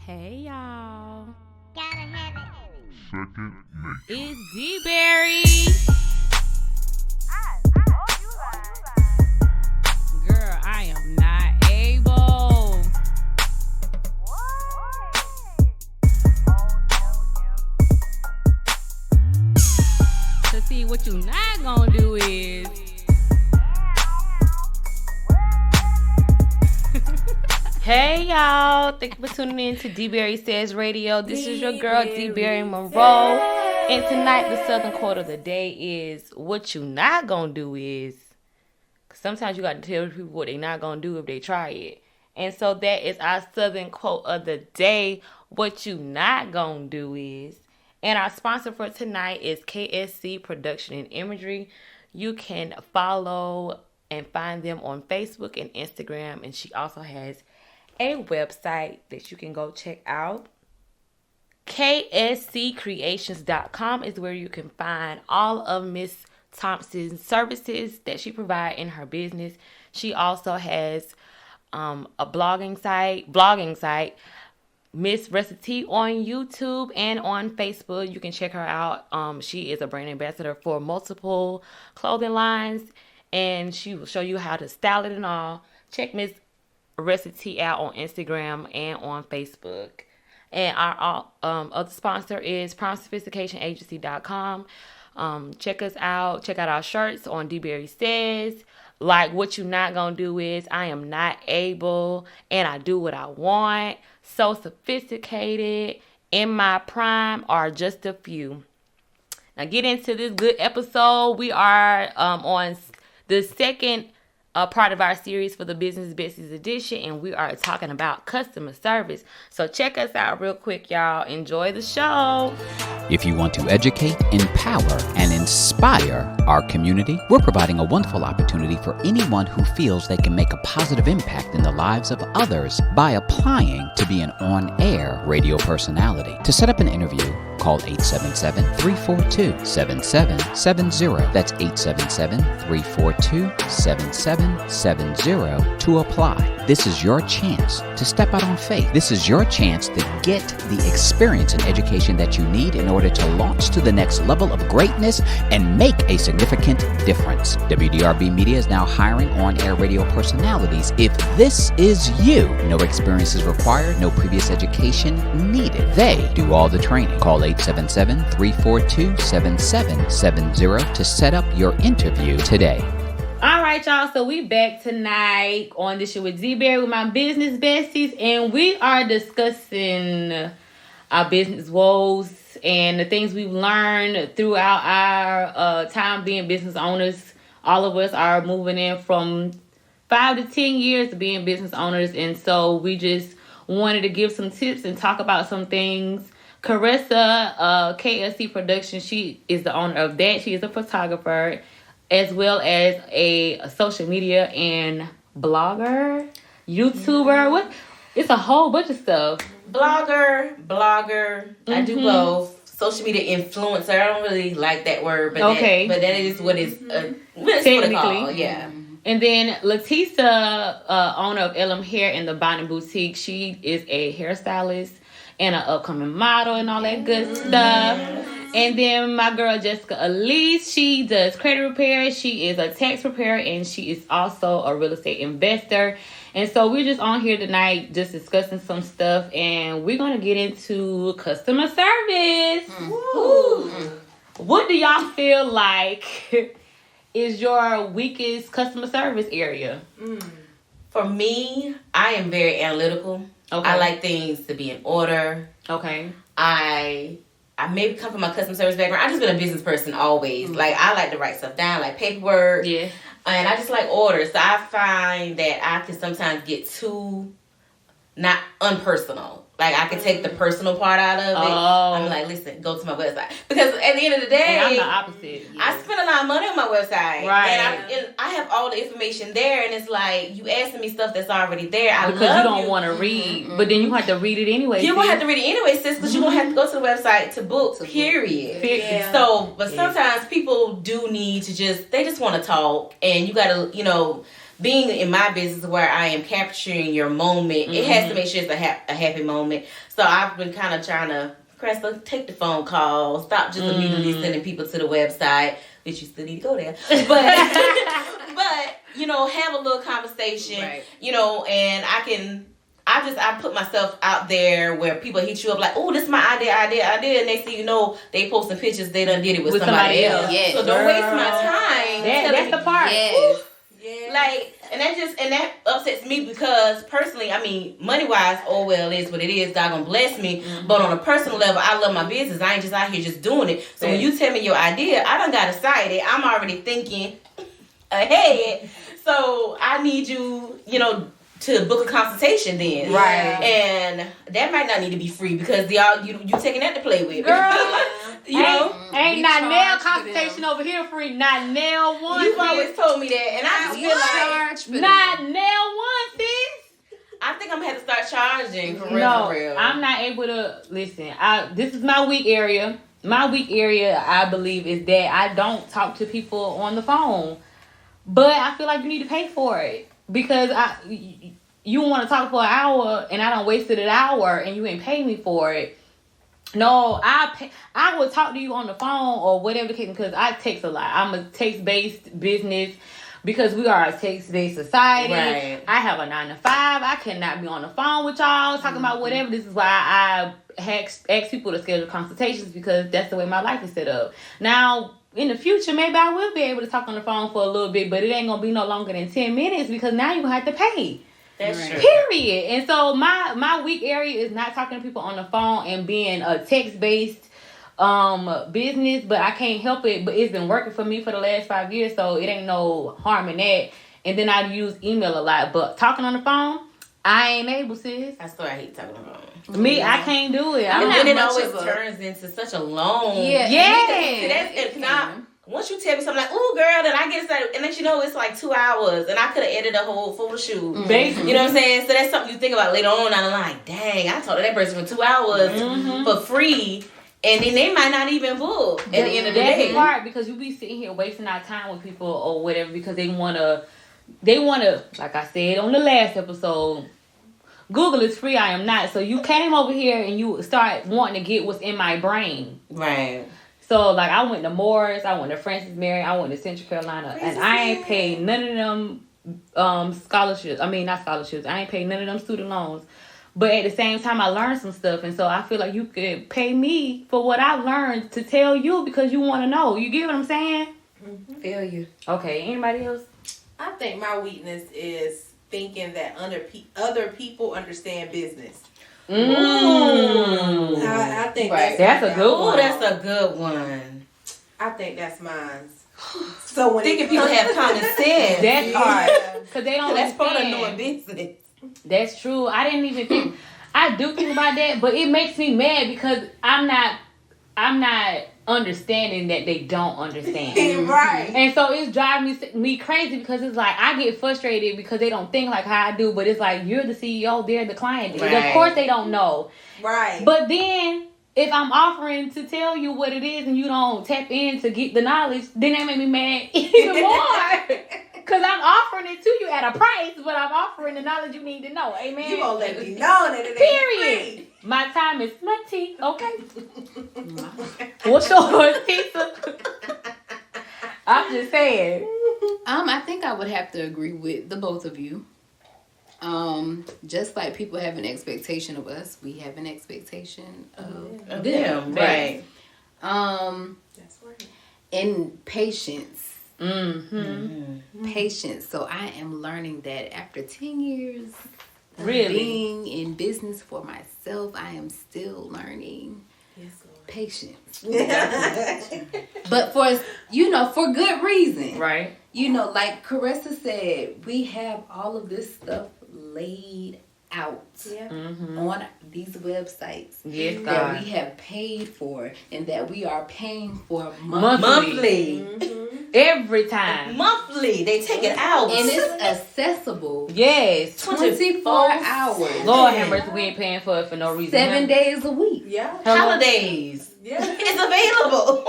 Hey y'all. Gotta have it. Second nature. It's Dberry. Girl, I am not able. To see what you not gonna do is Hey y'all, thank you for tuning in to Dberry Says Radio. This is your girl Dberry Monroe. And tonight the southern quote of the day is what you not gonna do is. Cause sometimes you gotta tell people what they not gonna do if they try it. And so that is our southern quote of the day. What you not gonna do is. And our sponsor for tonight is KSC Production and Imagery. You can follow and find them on Facebook and Instagram. And she also has a website that you can go check out. ksccreations.com is where you can find all of Miss Thompson's services that she provides in her business. She also has a blogging site, Miss Recipe on YouTube and on Facebook. You can check her out. She is a brand ambassador for multiple clothing lines, and she will show you how to style it and all. Check Miss Recipe out on Instagram and on Facebook. And our other sponsor is PromSophisticationAgency.com. Check us out. Check out our shirts on Dberry Says. Like, what you not gonna do is, I am not able and I do what I want. So sophisticated, in my prime are just a few. Now get into this good episode. We are on the second part of our series for the Business Besties edition, and we are talking about customer service. So check us out real quick, y'all. Enjoy the show. If you want to educate, empower, and inspire our community, we're providing a wonderful opportunity for anyone who feels they can make a positive impact in the lives of others by applying to be an on-air radio personality. To set up an interview, call 877-342-7770. That's 877-342-7770 to apply. This is your chance to step out on faith. This is your chance to get the experience and education that you need in order to launch to the next level of greatness and make a significant difference. WDRB Media is now hiring on-air radio personalities. If this is you, no experience is required, no previous education needed. They do all the training. Call 877-342-7770 to set up your interview today. All right, y'all. So we back tonight on this show with Dberry with my business besties, and we are discussing our business woes and the things we've learned throughout our time being business owners. All of us are moving in from 5 to 10 years of being business owners, and so we just wanted to give some tips and talk about some things. Carissa, KSC Production, she is the owner of that. She is a photographer, as well as a social media and blogger, YouTuber. What? It's a whole bunch of stuff. Blogger. I do both. Social media influencer. I don't really like that word, but okay. That is what it's Technically. what it's called. Yeah. And then Letisa, owner of LM Hair and the Bonnet Boutique, she is a hairstylist and an upcoming model and all that good stuff. And then my girl Jessica Elise, she does credit repair. She is a tax preparer, and she is also a real estate investor. And so we're just on here tonight just discussing some stuff, and we're going to get into customer service. What do y'all feel like is your weakest customer service area? For me, I am very analytical. Okay. I like things to be in order. Okay. I maybe come from a customer service background. I've just been a business person always. Like, I like to write stuff down, like paperwork. Yeah. And I just like orders. So I find that I can sometimes get too not unpersonal. Like, I can take the personal part out of it. I'm like, listen, go to my website. Because at the end of the day, I'm the opposite. I spend a lot of money on my website. Right. And I have all the information there. And it's like, you asking me stuff that's already there. Because you don't want to read. But then you have to read it anyway. You're going to have to read it anyway, sis, because you're going to have to go to the website to book, period. Yeah. So, but sometimes people do need to they just want to talk. And you got to, being in my business where I am capturing your moment, it has to make sure it's a happy moment. So I've been kind of trying to, Crystal, take the phone call, stop just immediately sending people to the website, which you still need to go there. But you know, have a little conversation, right. you know, and I put myself out there where people hit you up like, oh, this is my idea. And next thing you know, they posting pictures, they done did it with somebody else. Yes. So don't waste my time. That's the part. Yes. Yeah. Like, and that upsets me because personally, I mean, money wise, oh well, it is what it is. God gonna bless me. But on a personal level, I love my business. I ain't just out here just doing it. So when you tell me your idea, I done got excited. I'm already thinking ahead. So I need you, you know, to book a consultation then. Right. And that might not need to be free because you taking that to play with. Girl. You know? Ain't not nail consultation over here free. Not nail one. You've always told me that, and I just feel like not nail one, sis. I think I'm gonna have to start charging for real. No, for real. I'm not able to listen. This is my weak area. My weak area, I believe, is that I don't talk to people on the phone. But I feel like you need to pay for it because you want to talk for an hour and I done wasted an hour and you ain't pay me for it. No, I will talk to you on the phone or whatever the case because I text a lot. I'm a text-based business because we are a text-based society. Right. I have a 9 to 5. I cannot be on the phone with y'all talking about whatever. This is why I ask people to schedule consultations because that's the way my life is set up. Now, in the future, maybe I will be able to talk on the phone for a little bit, but it ain't going to be no longer than 10 minutes because now you're going to have to pay. That's true. Period. And so my weak area is not talking to people on the phone and being a text-based business, but I can't help it. But it's been working for me for the last 5 years, so it ain't no harm in that. And then I use email a lot, but talking on the phone, I ain't able, sis. I swear I hate talking on the phone. Me, I can't do it. And then it always turns into such a long. Yeah. Once you tell me something like, "Ooh, girl," then I get excited, and then you know it's like 2 hours, and I could have edited a whole photo shoot. Basically. You know what I'm saying? So that's something you think about later on down the line. Dang, I talked to that person for 2 hours for free, and then they might not even book at the end of the day. That's hard because you be sitting here wasting our time with people or whatever because they wanna, like I said on the last episode, Google is free, I am not. So you came over here and you start wanting to get what's in my brain. Right. So, like, I went to Morris, I went to Francis Mary, I went to Central Carolina, and I ain't paid none of them scholarships. I mean, not scholarships. I ain't paid none of them student loans. But at the same time, I learned some stuff, and so I feel like you could pay me for what I learned to tell you because you want to know. You get what I'm saying? Mm-hmm. Feel you. Okay, anybody else? I think my weakness is thinking that other people understand business. I think that's a good one. That's a good one. I think that's mine. So when thinking people have common sense, that's hard because they don't. That's part of doing business. That's true. I didn't even think. I do think about that, but it makes me mad because I'm not understanding that they don't understand. Right. And so it's driving me crazy because it's like I get frustrated because they don't think like how I do, but it's like you're the CEO, they're the client. Right. Of course they don't know. Right. But then if I'm offering to tell you what it is and you don't tap in to get the knowledge, then that make me mad even more. Because I'm offering it to you at a price, but I'm offering the knowledge you need to know. Amen. You gonna let me know that it ain't period. Free. My time is my tea, okay? What's yours, Tisa? I'm just saying. I think I would have to agree with the both of you. Just like people have an expectation of us, we have an expectation of them. Right. That's right. And patience. Mm-hmm. Patience. So I am learning that after 10 years of really being in business for myself, I am still learning patience. But for good reason. Right. Like Caressa said, we have all of this stuff laid out on these websites that we have paid for and that we are paying for monthly. Every time. Monthly. They take it out. And it's accessible. Yes. 24 hours. Lord have mercy, we ain't paying for it for no reason. 7 days a week. Yeah. Holidays. Yeah. It's available.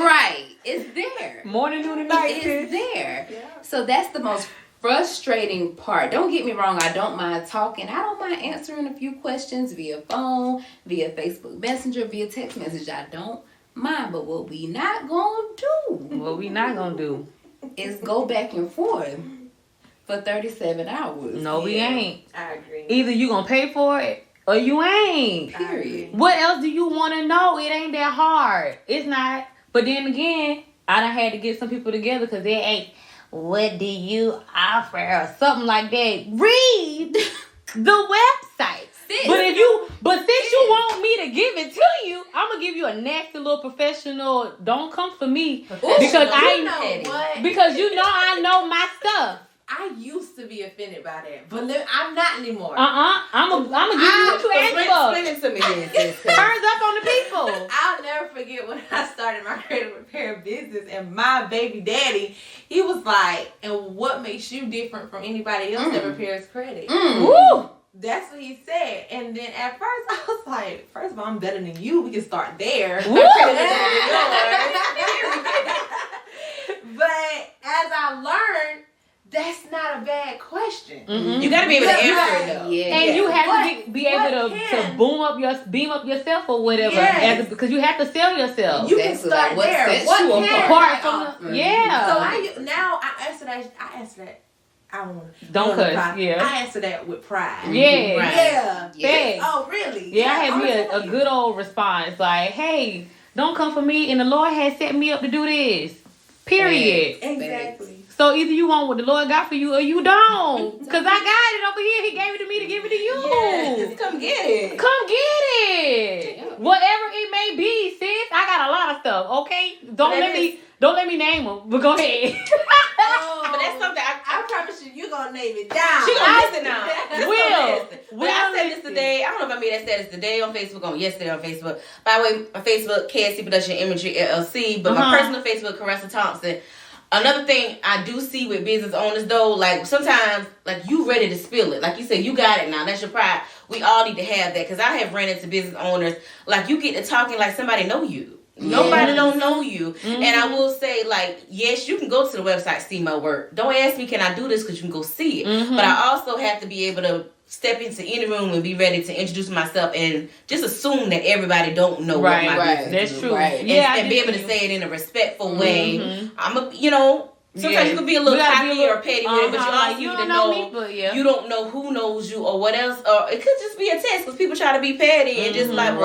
Right. It's there. Morning, noon, and night. It's there. Yeah. So that's the most frustrating part, don't get me wrong, I don't mind talking. I don't mind answering a few questions via phone, via Facebook Messenger, via text message. I don't mind. But what we not gonna do is go back and forth for 37 hours. No, we ain't. I agree. Either you gonna pay for it or you ain't. Period. What else do you want to know? It ain't that hard. It's not. But then again, I done had to get some people together because they ain't, what do you offer or something like that. Read the website. But since you want me to give it to you, I'm gonna give you a nasty little professional. Don't come for me because because you know I know my stuff. I used to be offended by that, but I'm not anymore. I'm gonna give you what you asked for. Explain it to me then. Turns up on the people. I'll never forget when I started my credit repair business, and my baby daddy, he was like, "And what makes you different from anybody else that repairs credit?" Woo! That's what he said. And then at first I was like, first of all, I'm better than you. We can start there. Woo! But as I learned, that's not a bad question. Mm-hmm. You gotta be able to answer it though. Yeah. And you have to be able to beam up yourself or whatever, because you have to sell yourself. You can start there. What Apart from yeah. So I answer that. I don't cuss. Yeah. I answer that with pride. Yeah. Right. Yeah. Oh, really? Yeah, I had me a good old response like, "Hey, don't come for me, and the Lord has set me up to do this." Period. Exactly. So either you want what the Lord got for you or you don't. Because I got it over here. He gave it to me to give it to you. Yes, come get it. Come get it. Yeah. Whatever it may be, sis. I got a lot of stuff, okay? Don't let me name them, but go ahead. But that's something I promise you're going to name it down. She gonna listen now. Will. I said this today. I don't know if I made that status today on Facebook, on yesterday on Facebook. By the way, my Facebook, KSC Production Imagery LLC, but my personal Facebook, Caressa Thompson. Another thing I do see with business owners though, like sometimes, like you ready to spill it. Like you said, you got it now. That's your pride. We all need to have that because I have ran into business owners, like you get to talking like somebody know you. Nobody don't know you. Mm-hmm. And I will say, like, yes, you can go to the website, see my work. Don't ask me, can I do this? Because you can go see it. Mm-hmm. But I also have to be able to step into any room and be ready to introduce myself and just assume that everybody don't know what my business is. That's true. Right. And be able to say it in a respectful way. Sometimes you can be a little cocky or petty with it, but you also need to know you don't know who knows you or what else. Or it could just be a test because people try to be petty and just like,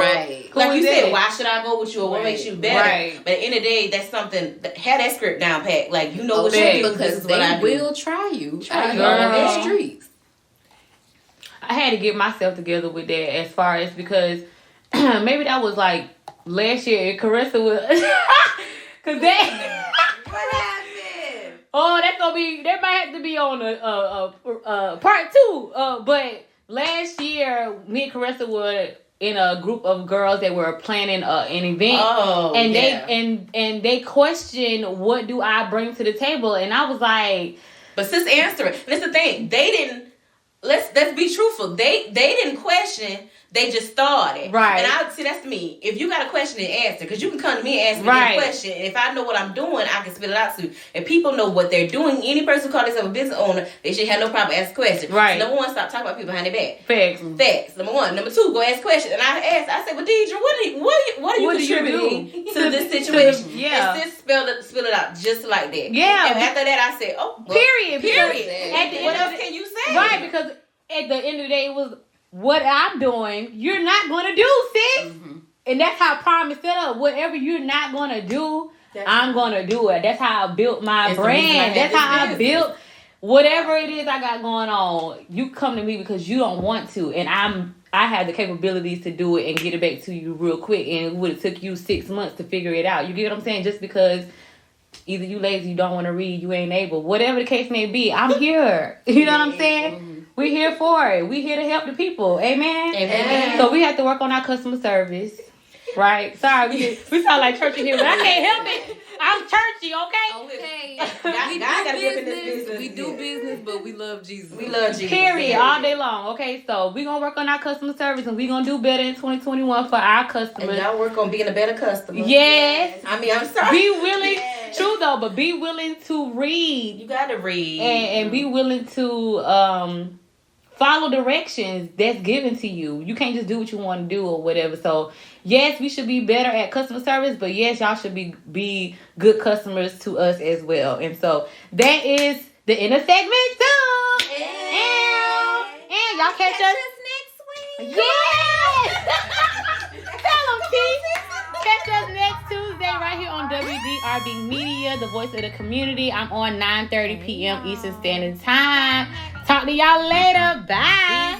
like you said, why should I go with you or what makes you better? Right. But at the end of the day, that's something, have that script down pat. Like, you know what you do because they will try you out on the streets. I had to get myself together with that as far as because maybe that was like last year. Caressa was because that. What happened? Oh, that's gonna be. That might have to be on a part 2. But last year, me and Caressa were in a group of girls that were planning an event, and they questioned what do I bring to the table, and I was like, but sis, answer it. And that's the thing. They didn't. Let's be truthful. They didn't question. They just started. Right. And I see that's me. If you got a question and answer, because you can come to me and ask me a question. And if I know what I'm doing, I can spit it out to you. If people know what they're doing, any person who calls themselves a business owner, they should have no problem asking questions. Right. So number 1, stop talking about people behind their back. Facts. Number 1. Number 2, go ask questions. And I said, well, Deidre, what are you contributing to this situation? And sis spill it out just like that. Yeah. And after that, I said, period. What else can you say? Right, because at the end of the day, it was what I'm doing, you're not going to do, sis. Mm-hmm. And that's how Prime is set up. Whatever you're not going to do, I'm going to do it. That's how I built my brand. That's how I built whatever it is I got going on. You come to me because you don't want to. And I have the capabilities to do it and get it back to you real quick. And it would have took you 6 months to figure it out. You get what I'm saying? Just because either you lazy, you don't want to read, you ain't able. Whatever the case may be, I'm here. You know what I'm saying? Mm-hmm. We're here for it. We're here to help the people. Amen? Amen. So we have to work on our customer service. Right? Sorry, we sound like church in here, but I can't help it. I'm churchy, okay? We do business, but we love Jesus. We love Jesus. Period. All day long. Okay, so we're going to work on our customer service, and we're going to do better in 2021 for our customers. And y'all work on being a better customer. Yes. I mean, I'm sorry. Be willing. Yes. True, though. So, but be willing to read. You gotta read. And be willing to follow directions that's given to you. You can't just do what you want to do or whatever. So, yes, we should be better at customer service, but yes, y'all should be good customers to us as well. And so, that is the inner segment too. And y'all catch us next week. Yes! Tell them, T. Catch us next Tuesday right here on WDRB Media, the voice of the community. I'm on 9:30 p.m. Eastern Standard Time. Talk to y'all later. Bye.